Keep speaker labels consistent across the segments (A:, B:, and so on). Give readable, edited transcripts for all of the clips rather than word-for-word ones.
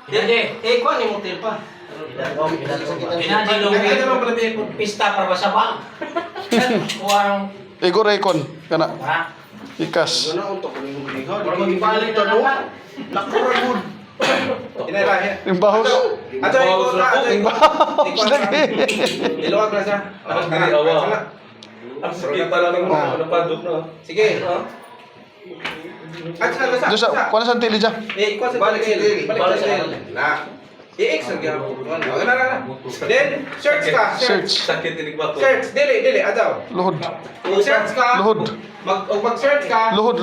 A: Eh, kuha ni motel pa.
B: Pinadilong pista para sa bang. Kuwarang
C: Ego Raycon kana
B: ha?
C: ikas.
A: Ano na untok ko ni Buliho.
B: Para magibalik na naman.
A: Nakuragod. Inarahe.
C: Yung bahos.
A: Ato iko na, ato iko.
C: Bahos lagi.
A: Ilawag na siya.
D: Ang sakit pa lang ng padok na.
A: Sige. At sa
C: Doon sa kuha na sa tili dyan.
A: Eh, ikuha sa balik sa balik sa na. I-X ang gihapon. Okay na. Then, search ka.
C: Search.
D: Sakit tinig ba to?
A: Search. Dili. Adaw.
C: Luhod.
A: Mag-search ka.
C: Luhod.
A: Mag-search ka.
C: Luhod.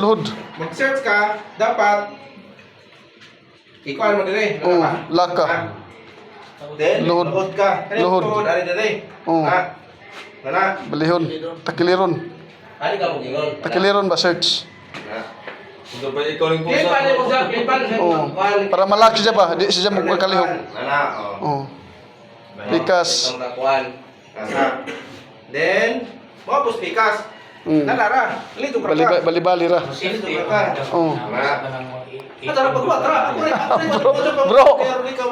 A: Mag-search ka. Dapat. Ikuha mo dire.
C: Oh, laka.
A: Then,
C: Luhod.
A: luhod ka.
C: Luhod.
A: Ari dire.
C: Oh.
A: Ha? Nana.
C: Balihon. Takiliron.
B: Ali ka mo gingon.
C: Takiliron ba search?
D: Ito ba ikaw rin po
A: Klipan mo sa klipan.
C: Oh. Para malaki siya ba? Di siya magkalihok.
A: Nana.
C: Oh. Pikas.
A: Itong kakuan. Nasa. Then, mapos pikas.
C: Mm.
A: Nalara. Lito pra ka.
C: Bali-bali ra.
B: Safety.
C: Oh.
A: Tara pagwa, tara.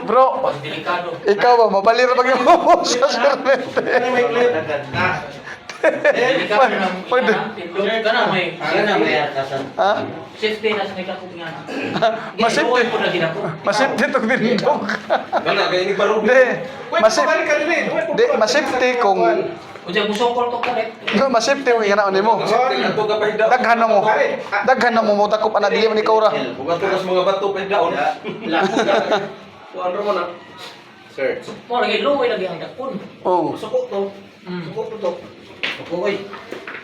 C: Bro,
B: Delikado.
C: ikaw ba mabali ra pag mo sa servente.
A: Ano may clip? Na.
B: Delikado ng
C: Pwede.
B: tindog ka na may.
C: Ha?
B: Safety na sa may kakutingan.
C: Masipti.
B: Po na ginako.
C: Masipti tong bindog.
D: Kana kay ni baro.
C: Di,
A: Masip.
C: masipti kung
B: Unya busokol to correct.
C: masipti mo ingana nimo.
D: Ato ka pa higda.
C: Daghan na mo. Daghan na mo takop ana dili man ikaw ra.
D: Bukan tugas mga bato pa higdaon. Kuan ra mo na.
A: Search.
B: Mo lagi luway lagi ang dakon.
C: Oh.
A: Suko to. Suko to. Suko oy.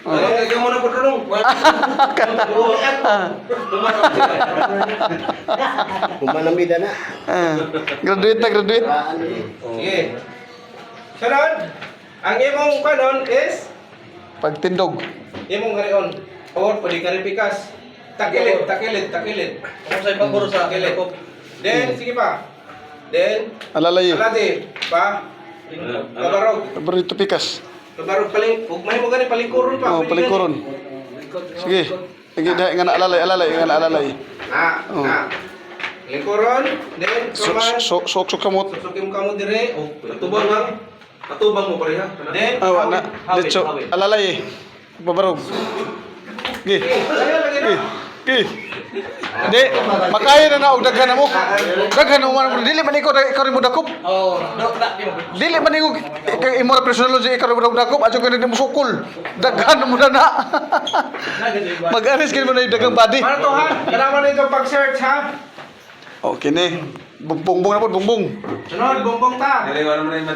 D: Ano kay mo na pudrong?
A: Kumanamida na.
C: Graduate na graduate.
A: Sige. Sunod. Ang imong kanon is
C: Pagtindog.
A: imong harion. Or pwede ka rin pikas. Takilid.
D: Ako sa ibang buro sa
A: Takilid. Then, sige pa. Then,
C: Alalay.
A: alati. Pa. Kabarog.
C: Paborito pikas.
A: Kabarog paling. Huwag may mo gani palingkuron pa.
C: Oh,
A: Pwede
C: palingkuron. Sige. Sige dai nga alalay. Oh.
A: Palingkuron. Then, kaman.
C: Sok kamot.
A: Susukim ka mo dire. O,
D: Atubang lang. Atubang mo pareha.
A: Then,
C: Ah, na. Ditso alalay. Pabarog. Gi.
A: Ayaw lagi na.
C: Gi. Di, makaya na og daghan na mo. Daghan mo man dili man ikaw rin mo dakop.
B: Oh,
C: Dili man ikaw imo ra personal si ikaw rin mo dakop ajo ka mo sukol. Daghan mo na. Mag-aris kini mo na yung dagang body.
A: Ano to ha? Kailangan na itong pag-search ha?
C: Okay ni. Bumbong na po, bumbong.
A: Sunod, bumbong ta.
D: Dili mo na